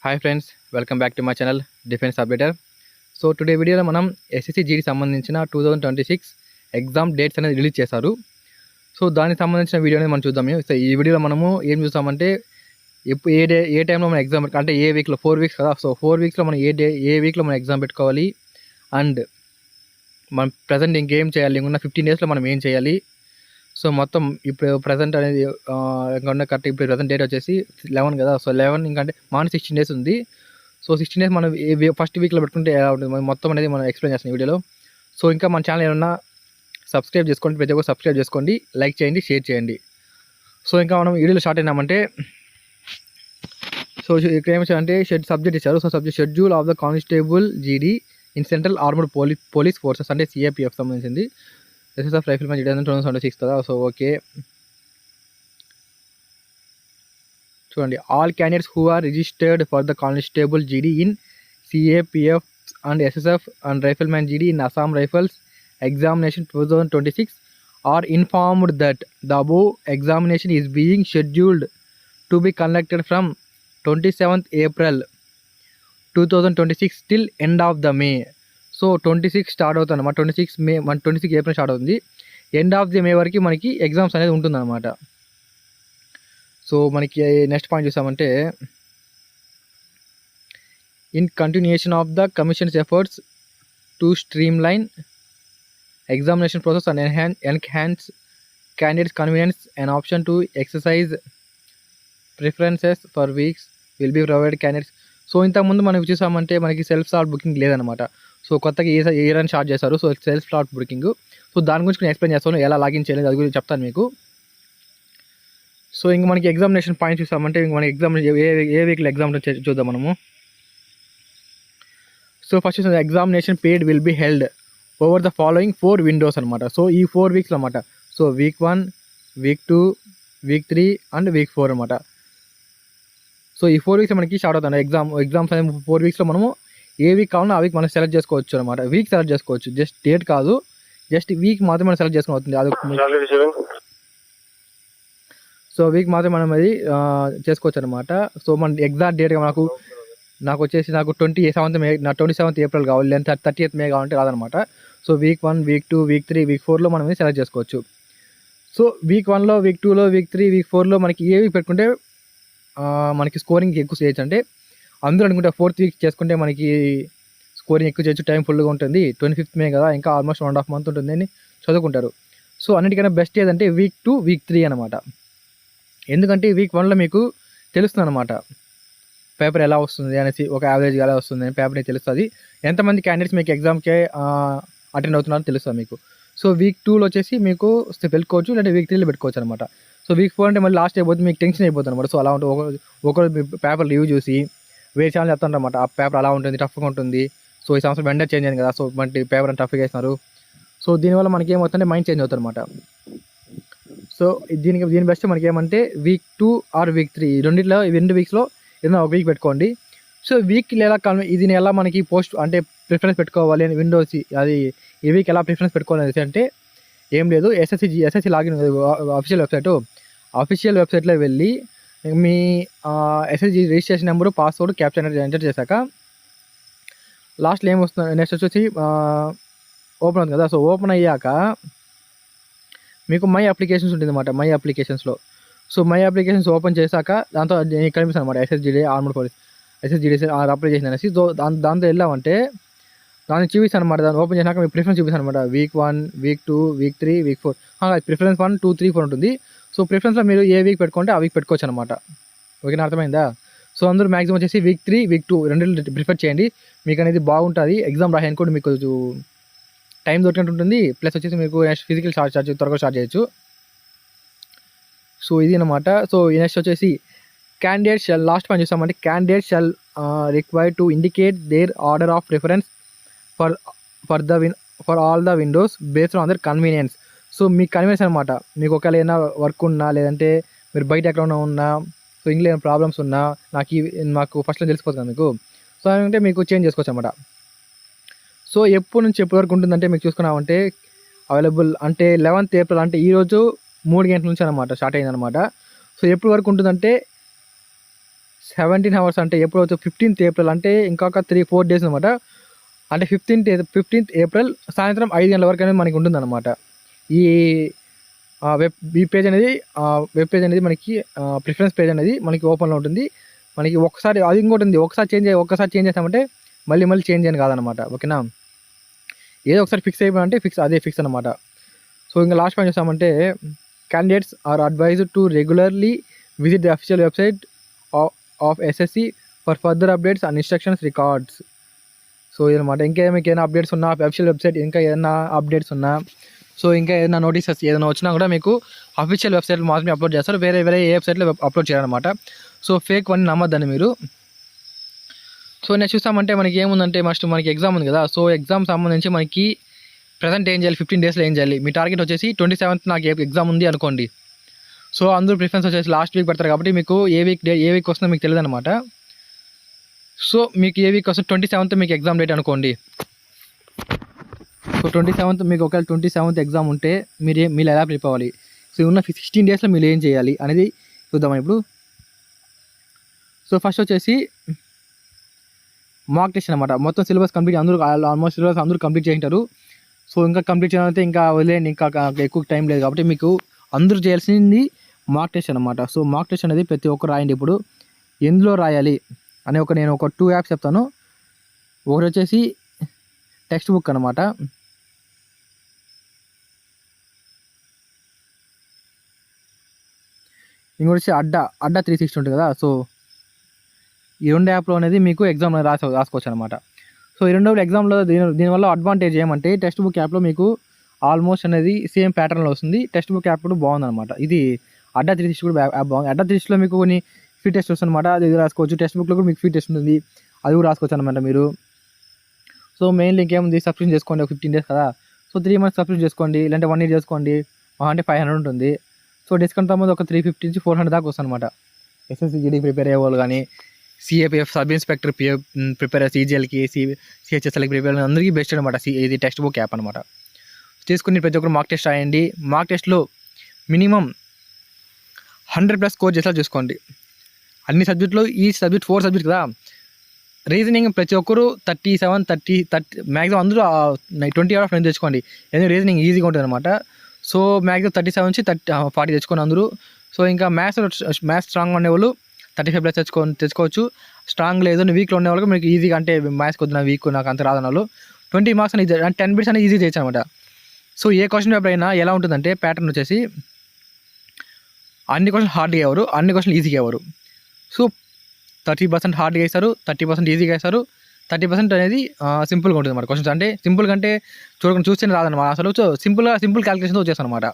Hi friends, welcome back to my channel defence updater. So today వీడియోలో మనం SSC GD సంబంధించిన 2026 exam dates అనేది release చేశారు. సో దానికి సంబంధించిన వీడియోని మనం చూద్దాము. సో ఈ వీడియోలో మనము ఏం చూస్తామంటే ఇప్పుడు ఏ టైంలో మనం ఎగ్జామ్ అంటే ఏ వీక్లో 4 వీక్స్ కదా. సో 4 వీక్స్లో మనం ఏ వీక్లో మనం ఎగ్జామ్ పెట్టుకోవాలి అండ్ మనం ప్రజెంట్ ఇంకేం చేయాలి, ఇంకొన్న 15 డేస్లో మనం ఏం చేయాలి. సో మొత్తం ఇప్పుడు ప్రజెంట్ అనేది ఇంకా కరెక్ట్ ఇప్పుడు ప్రజెంట్ డేట్ వచ్చేసి 11 కదా. సో 11 ఇంకా అంటే 16 డేస్ ఉంది. సో 16 డేస్ మనం ఫస్ట్ వీక్లో పెట్టుకుంటే ఎలా ఉంటుంది మొత్తం అనేది మనం ఎక్స్ప్లెయిన్ చేస్తాం ఈ వీడియోలో. సో ఇంకా మన ఛానల్ ఏమన్నా సబ్స్క్రైబ్ చేసుకోండి, ప్రతి ఒక్కరు సబ్స్క్రైబ్ చేసుకోండి, లైక్ చేయండి, షేర్ చేయండి. సో ఇంకా మనం వీడియోలో స్టార్ట్ అయినామంటే సో ఇక్కడ ఏమి అంటే సబ్జెక్ట్ ఇచ్చారు. So subject schedule of the constable GD in central armoured police forces అంటే సిఏపిఎఫ్ సంబంధించింది. ఎస్ఎస్ఎఫ్ రైఫిల్మెన్ జీడీ 2026 కదా. సో ఓకే చూడండి, all candidates who are registered for the constable GD in CAPF and SSF and riflemen GD in Assam rifles examination 2026 are informed that the above examination is being scheduled to be conducted from 27th April 2026 till end of the May. So 26 start అవుతుంది అన్నమాట. 26 May 26 April start అవుతుంది. End of the May వరకు మనకి exams అనేది ఉంటుంది అన్నమాట. So మనకి next point చూసామంటే in continuation of the commission's efforts to streamline examination process and enhance candidates convenience, an option to exercise preferences for weeks will be provided candidates. So ఇంతకుముందు మనం చూసామంటే మనకి సెల్ఫ్ స్లాట్ బుకింగ్ లేదనమాట. So కొత్తగా ఏ run start చేశారు. So self slot booking. So దాని గురించి నేను ఎక్స్ప్లెయిన్ చేస్తాను, ఎలా లాగిన్ చేయలేదు అది గురించి చెప్తాను మీకు. సో ఇంక మనకి ఎగ్జామినేషన్ పాయింట్ చూసామంటే ఇంక మనకి ఎగ్జామ్ ఏ వీక్లో ఎగ్జామ్ చూద్దాం మనము. So first examination period will be held over the following 4 Windows అనమాట. సో ఈ 4 వీక్స్ అనమాట. So week 1, week 2, week 3 and weak 4 అనమాట. సో ఈ 4 వీక్స్ మనకి స్టార్ట్ అవుతుంది ఎగ్జామ్స్ అనేది. 4 వీక్స్లో మనము ఏ వీక్ కావాలో ఆ వీక్ మనం సెలెక్ట్ చేసుకోవచ్చు అనమాట. వీక్ సెలెక్ట్ చేసుకోవచ్చు, జస్ట్ డేట్ కాదు, జస్ట్ వీక్ మాత్రమే మనం సెలెక్ట్ చేసుకుని అవుతుంది. అది సో వీక్ మాత్రమే మనం అది చేసుకోవచ్చు అనమాట. సో మన ఎగ్జాక్ట్ డేట్గా నాకు వచ్చేసి 27th మే 27th ఏప్రిల్ కావాలి, లేదా 30th మే కావాలంటే రాదనమాట. So week 1, week 2, week 3, week 4లో మనం సెలెక్ట్ చేసుకోవచ్చు. సో వీక్ 1లో, వీక్ 2లో, వీక్ 3, వీక్ 4లో మనకి ఏ వీక్ పెట్టుకుంటే మనకి స్కోరింగ్ ఎక్కువ చేయొచ్చు అంటే అందరూ అనుకుంటే 4th వీక్ చేసుకుంటే మనకి స్కోరింగ్ ఎక్కువ చేయొచ్చు, టైం ఫుల్గా ఉంటుంది. 25th మే కదా, ఇంకా ఆల్మోస్ట్ 1.5 month ఉంటుంది అని చదువుకుంటారు. సో అన్నిటికన్నా బెస్ట్ ఏదంటే వీక్ 2, వీక్ 3 అనమాట. ఎందుకంటే వీక్ 1లో మీకు తెలుస్తుంది అనమాట పేపర్ ఎలా వస్తుంది అనేసి, ఒక యావరేజ్గా ఎలా వస్తుంది అని పేపర్ని తెలుస్తుంది. ఎంతమంది క్యాండిడేట్స్ మీకు ఎగ్జామ్కే అటెండ్ అవుతున్నారో తెలుస్తుంది మీకు. సో వీక్ 2లో వచ్చేసి మీకు పెట్టుకోవచ్చు, లేదంటే వీక్ 3లో పెట్టుకోవచ్చు అనమాట. సో వీక్ 4 అంటే మళ్ళీ లాస్ట్ అయిపోతుంది, మీకు టెన్షన్ అయిపోతుంది అనమాట. సో అలా ఉంటుంది. ఒకరు పేపర్ రివ్యూ చూసి వేరే ఛానల్ చెప్తాను అనమాట, ఆ పేపర్ అలా ఉంటుంది, టఫ్గా ఉంటుంది. సో ఈ సంవత్సరం వెండర్ చేంజ్ అయింది కదా, సో మనకి పేపర్ అని టఫ్గా వేస్తున్నారు. సో దీనివల్ల మనకి ఏమవుతుందంటే మైండ్ చేంజ్ అవుతుంది అనమాట. సో దీని బెస్ట్ మనకి ఏమంటే వీక్ 2 ఆర్ వీక్ 3 రెండు వీక్స్లో ఏదైనా ఒక వీక్ పెట్టుకోండి. సో వీక్ ఎలా ఇది ఎలా మనకి పోస్ట్ అంటే ప్రిఫరెన్స్ పెట్టుకోవాలి అని విండోస్ అది ఈ వీక్ ఎలా ప్రిఫరెన్స్ పెట్టుకోవాలి అంటే ఏం లేదు, ఎస్ఎస్సి లాగిన్ అఫీషియల్ వెబ్సైట్లో వెళ్ళి మీ SSC registration number, password, captcha enter చేశాక లాస్ట్లో ఏమొస్తుంది, నెక్స్ట్ వచ్చేసి ఓపెన్ అవుతుంది కదా. సో ఓపెన్ అయ్యాక మీకు మై అప్లికేషన్స్ ఉంటుంది అన్నమాట. మై అప్లికేషన్స్లో మై అప్లికేషన్స్ ఓపెన్ చేశాక దాంతో కనిపిస్తుంది అనమాట SSGD armoured police SSGD apply చేసిన అనేసి. సో దాంతో వెళ్ళామంటే దాన్ని చూపిస్తాను అనమాట. దాన్ని ఓపెన్ చేసినాక మీకు ప్రిఫరెన్స్ చూపిస్తాను అనమాట. Week 1, week 2, week 3, week 4 preference 1, 2, 3, 4 ఉంటుంది. సో ప్రిఫరెన్స్లో మీరు ఏ వీక్ పెట్టుకుంటే ఆ వీక్ పెట్టుకోవచ్చు అనమాట. ఓకేనా, అర్థమైందా? సో అందరూ మ్యాక్సిమం వచ్చేసి వీక్ 3, వీక్ 2 రెండు ప్రిఫర్ చేయండి. మీకు అనేది బాగుంటుంది. ఎగ్జామ్ రాయడానికి కూడా మీకు టైం దొరికినట్టు ఉంటుంది. ప్లస్ వచ్చేసి మీకు నెక్స్ట్ ఫిజికల్ త్వరగా స్టార్ట్ చేయొచ్చు. సో ఇది అనమాట. సో నెక్స్ట్ వచ్చేసి క్యాండిడేట్ షెల్, లాస్ట్ పాయింట్ చూస్తామంటే candidate shall required to indicate their order of preference for all the windows based on their convenience. So మీ కన్వీనియన్స్ అనమాట. మీకు ఒకవేళ ఏదైనా వర్క్ ఉన్నా, లేదంటే మీరు బయట ఎక్కడ ఉన్నా, సో ఇంట్లో ఏమైనా ప్రాబ్లమ్స్ ఉన్నా మాకు ఫస్ట్లో తెలిసిపోతుంది మీకు. సో అంటే మీకు చేంజ్ చేసుకోవచ్చు అనమాట. సో ఎప్పటి నుంచి ఎప్పటి వరకు ఉంటుందంటే మీకు చూసుకున్నామంటే అవైలబుల్ అంటే 11th ఏప్రిల్ అంటే ఈరోజు 3 గంటల నుంచి అనమాట స్టార్ట్ అయిందనమాట. సో ఎప్పటి వరకు ఉంటుందంటే 17 అవర్స్ అంటే ఎప్పుడు వచ్చి 15th ఏప్రిల్ అంటే ఇంకొక 3-4 డేస్ అనమాట. అంటే 15th ఏప్రిల్ సాయంత్రం 5 గంటల వరకు అనేది మనకి ఉంటుందన్నమాట. ఈ ఈ పేజ్ అనేది వెబ్ పేజ్ అనేది మనకి ప్రిఫరెన్స్ పేజ్ అనేది మనకి ఓపెన్లో ఉంటుంది. మనకి ఒక్కసారి అది ఇంకోటి ఉంది, ఒక్కసారి చేంజ్ చేసామంటే మళ్ళీ చేంజ్ అని కాదనమాట. ఓకేనా, ఏదో ఒకసారి ఫిక్స్ అయిపోయినంటే ఫిక్స్ అనమాట. సో ఇంకా లాస్ట్ పాయింట్ చూసామంటే candidates are advised to regularly visit the official website of SSC for further updates and instructions records. So ఇదనమాట. ఇంకేమైనా అప్డేట్స్ ఉన్నా అఫీషియల్ వెబ్సైట్, ఇంకా ఏదైనా అప్డేట్స్ ఉన్నా, సో ఇంకా ఏదైనా నోటీసెస్ ఏదైనా వచ్చినా కూడా మీకు అఫీషియల్ వెబ్సైట్లో మాత్రమే అప్లోడ్ చేస్తారు, వేరే ఏ వెబ్సైట్లో అప్లోడ్ చేయాలన్నమాట. సో ఫేక్ వన్ నమ్మద్దని మీరు. సో నెక్స్ట్ చూస్తామంటే మనకి ఏముందంటే మనకి ఎగ్జామ్ ఉంది కదా. సో ఎగ్జామ్ సంబంధించి మనకి ప్రజెంట్ ఏం చేయాలి, 15 డేస్లో ఏం చేయాలి. మీ టార్గెట్ వచ్చేసి 27th నాకు ఎగ్జామ్ ఉంది అనుకోండి. సో అందరూ ప్రిఫరెన్స్ వచ్చేసి లాస్ట్ వీక్ పెడతారు కాబట్టి మీకు ఏ వీక్ వస్తుందో మీకు తెలియదు అనమాట. సో మీకు ఏ వీక్ వస్తుంది, 27th మీకు ఎగ్జామ్ డేట్ అనుకోండి. సో 27th మీకు ఒకవేళ 27th ఎగ్జామ్ ఉంటే మీరు ఎలా ప్రిపేర్ అవ్వాలి, సో ఉన్న 16 డేస్లో మీరు ఏం చేయాలి అనేది చూద్దామని ఇప్పుడు. సో ఫస్ట్ వచ్చేసి మాక్ టెస్ట్ అనమాట. మొత్తం సిలబస్ కంప్లీట్ ఆల్మోస్ట్ సిలబస్ అందరూ కంప్లీట్ చేయింటారు. సో ఇంకా కంప్లీట్ చేయాలంటే ఇంకా వదిలేయండి, ఇంకా ఎక్కువ టైం లేదు కాబట్టి మీకు అందరూ చేయాల్సింది మాక్ టెస్ట్ అనమాట. సో మాక్ టెస్ట్ అనేది ప్రతి ఒక్కరు రాయండి. ఇప్పుడు ఎందులో రాయాలి అని నేను ఒక 2 యాప్స్ చెప్తాను. ఒకటి వచ్చేసి టెక్స్ట్ బుక్ అనమాట. ఇంకోటి వచ్చి అడ్డా 360 ఉంటుంది కదా. సో ఈ 2 యాప్లో అనేది మీకు ఎగ్జామ్ రాసుకోవచ్చు అనమాట. సో ఈ 2 ఎగ్జామ్లో దీనివల్ల అడ్వాంటేజ్ ఏమంటే టెక్స్ట్ బుక్ యాప్లో మీకు ఆల్మోస్ట్ అనేది సేమ్ ప్యాటర్న్లో వస్తుంది. టెక్స్ట్ బుక్ యాప్ కూడా బాగుందన్నమాట. ఇది అడ్డా 360 కూడా యాప్ బాగుంది. అడ్డా 360లో మీకు కొన్ని ఫ్రీ టెస్ట్ వస్తుంది అనమాట, అది రాసుకోవచ్చు. టెక్స్ట్ బుక్లో కూడా మీకు ఫ్రీ టెస్ట్ ఉంటుంది, అది కూడా రాసుకోవచ్చు అనమాట మీరు. సో మెయిన్లీ ఇంకేముంది, సబ్స్క్రిప్షన్ చేసుకోండి. 15 డేస్ కదా, సో 3 months సబ్స్క్రిప్షన్ చేసుకోండి, లేదంటే 1 year చేసుకోండి. అంటే 500 ఉంటుంది. సో డిస్కౌంట్ ముందు ఒక 350 నుంచి 400 దాకా వస్తుంది అనమాట. ఎస్ఎస్సి జీడీ ప్రిపేర్ అయ్యే వాళ్ళు కానీ, సిఏపిఎఫ్ సబ్ ఇన్స్పెక్టర్ ప్రిపేర్ సీజీఎల్కి సిహెచ్ఎస్ఎల్కి ప్రిపేర్ అందరికీ బెస్ట్ అనమాట. ఇది టెక్స్ట్ బుక్ యాప్ అనమాట. తీసుకుని ప్రతి ఒక్కరు మాక్ టెస్ట్ రాయండి. మాక్ టెస్ట్లో మినిమం 100+ స్కోర్ చేసేలా చూసుకోండి. అన్ని సబ్జెక్టులో ఈ సబ్జెక్ట్ 4 సబ్జెక్ట్ కదా. రీజనింగ్ ప్రతి ఒక్కరు 37, 30 మ్యాక్సిమం అందరూ 20 out of 9 తెచ్చుకోండి. ఎందుకంటే రీజనింగ్ ఈజీగా ఉంటుంది అనమాట. సో మ్యాక్సిమం 37 నుంచి 40 తెచ్చుకోండి అందరూ. సో ఇంకా మ్యాథ్స్ స్ట్రాంగ్ ఉండేవాళ్ళు 35+ తెచ్చుకోవచ్చు. స్ట్రాంగ్ లేదు వీక్లో ఉండే వాళ్ళకి మీకు ఈజీగా, అంటే మ్యాథ్స్ కొద్దిన వీక్ నాకు అంత రాదని వాళ్ళు 20 marks అనేది 10 bits అనేది ఈజీ చేయొచ్చు అనమాట. సో ఏ క్వశ్చన్ పేపర్ అయినా ఎలా ఉంటుందంటే ప్యాటర్న్ వచ్చేసి అన్ని క్వశ్చన్ హార్డ్గా ఎవరు, అన్ని క్వశ్చన్ ఈజీగా ఎవరు. సో 30% హార్డ్గా వేస్తారు, 30% ఈజీగా వేస్తారు, 30% అనేది సింపుల్గా ఉంటుంది అన్నమాట. క్వశ్చన్స్ అంటే సింపుల్గా అంటే చూస్తేనే రాదన్నమాట అసలు. సో సింపుల్ క్యాలిక్యులేషన్తో వచ్చేస్తాను అనమాట.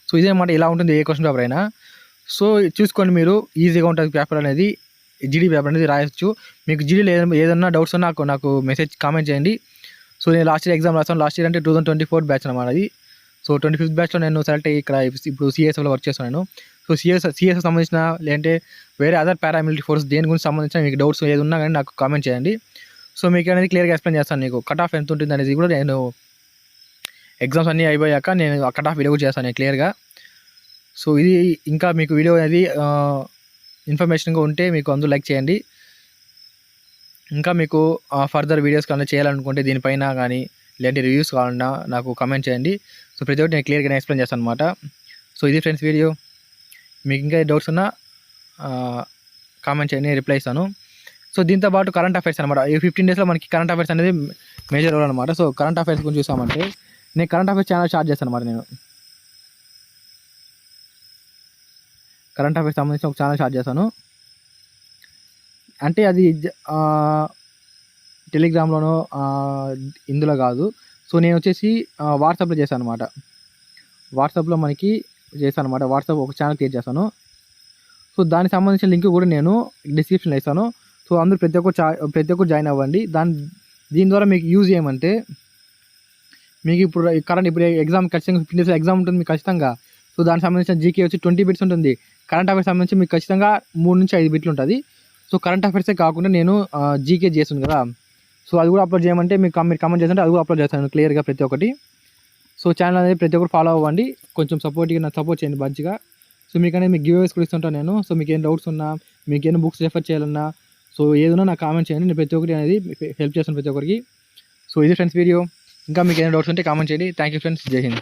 సో ఇదే అనమాట ఇలా ఉంటుంది ఏ క్వశ్చన్ పేపర్ అయినా. సో చూసుకోండి మీరు, ఈజీగా ఉంటుంది పేపర్ అనేది. జీడీ పేపర్ అనేది రాయొచ్చు. మీకు జీడీలో ఏదన్నా డౌట్స్ ఉన్నా నాకు మెసేజ్ కామెంట్ చేయండి. సో నేను లాస్ట్ ఇయర్ ఎగ్జామ్ రాస్తాను. లాస్ట్ ఇయర్ అంటే 2024 బ్యాచ్ అనమాట అది. సో 25th బ్యాచ్లో నేను సెలెక్ట్ అయ్యి ఇక్కడ ఇప్పుడు సిఎస్ఎఫ్లో వర్క్ చేస్తున్నాను. సో సిఎస్ సంబంధించిన లేదంటే వేరే అదర్ పారామిలిటరీ ఫోర్స్ దేని గురించి సంబంధించిన మీకు డౌట్స్ ఏది ఉన్నా కానీ నాకు కామెంట్ చేయండి. సో మీకు అనేది క్లియర్గా ఎక్స్ప్లెయిన్ చేస్తాను. నీకు కట్ ఆఫ్ ఎంత ఉంటుంది అనేది కూడా నేను ఎగ్జామ్స్ అన్నీ అయిపోయాక నేను కట్ ఆఫ్ వీడియో కూడా చేస్తాను క్లియర్గా. సో ఇది ఇంకా మీకు వీడియో అనేది ఇన్ఫర్మేషన్గా ఉంటే మీకు అందరూ లైక్ చేయండి. ఇంకా మీకు ఫర్దర్ వీడియోస్ కానీ చేయాలనుకుంటే దీనిపైన కానీ ఇలాంటి రివ్యూస్ కావాలన్నా నాకు కామెంట్ చేయండి. సో ప్రతి ఒక్కటి నేను క్లియర్గా ఎక్స్ప్లెయిన్ చేస్తాను అనమాట. సో ఇది ఫ్రెండ్స్ వీడియో. మీకు ఇంకా డౌట్స్ ఉన్నా కామెంట్ చేయండి, రిప్లై ఇస్తాను. సో దీంతో పాటు కరెంట్ అఫైర్స్ అనమాట. ఈ 15 డేస్లో మనకి కరెంట్ అఫైర్స్ అనేది మేజర్ రోల్ అనమాట. సో కరెంట్ అఫైర్స్ గురించి చూసామంటే నేను కరెంట్ అఫైర్స్ ఛానల్ స్టార్ట్ చేస్తాను అనమాట. నేను కరెంట్ అఫైర్స్ సంబంధించిన ఒక ఛానల్ స్టార్ట్ చేశాను. అంటే అది టెలిగ్రామ్లోనో ఇందులో కాదు. సో నేను వచ్చేసి వాట్సాప్లో చేశాను అనమాట. వాట్సాప్లో మనకి చేశాను అనమాట. వాట్సాప్ ఒక ఛానల్ క్రియేట్ చేశాను. సో దానికి సంబంధించిన లింక్ కూడా నేను డిస్క్రిప్షన్లో ఇస్తాను. సో అందరూ ప్రతి ఒక్కరు జాయిన్ అవ్వండి. దీని ద్వారా మీకు యూజ్ ఏమంటే మీకు ఇప్పుడు ఎగ్జామ్ ఖచ్చితంగా 15 days ఎగ్జామ్ ఉంటుంది మీకు ఖచ్చితంగా. సో దానికి సంబంధించిన జీకే వచ్చి 20 bits ఉంటుంది. కరెంట్ అఫైర్స్ సంబంధించి మీకు ఖచ్చితంగా 3 నుంచి 5 bits ఉంటుంది. సో కరెంట్ అఫైర్సే కాకుండా నేను జీకే చేస్తుంది కదా. సో అది కూడా అప్లోడ్ చేయమంటే మీరు కామెంట్ చేస్తుంటే అది కూడా అప్లోడ్ చేస్తాను క్లియర్గా ప్రతి ఒక్కటి. సో ఛానల్ అనేది ప్రతి ఒక్కరు ఫాలో అవ్వండి. కొంచెం సపోర్ట్ చేయండి మంచిగా. సో మీకు అనేది మీకు గివ్ అవేస్ కూడా ఇస్తుంటాను నేను. సో మీకు ఏం డౌట్స్ ఉన్నా మీకు ఏమైనా బుక్స్ రెఫర్ చేయాలన్నా సో ఏదైనా నాకు కామెంట్ చేయండి, నేను ప్రతి ఒక్కటి అనేది హెల్ప్ చేస్తాను ప్రతి ఒక్కరికి. సో ఇది ఫ్రెండ్స్ వీడియో. ఇంకా మీకు ఏమైనా డౌట్స్ ఉంటే కామెంట్ చేయండి. థ్యాంక్ యూ ఫ్రెండ్స్, జై హింద్.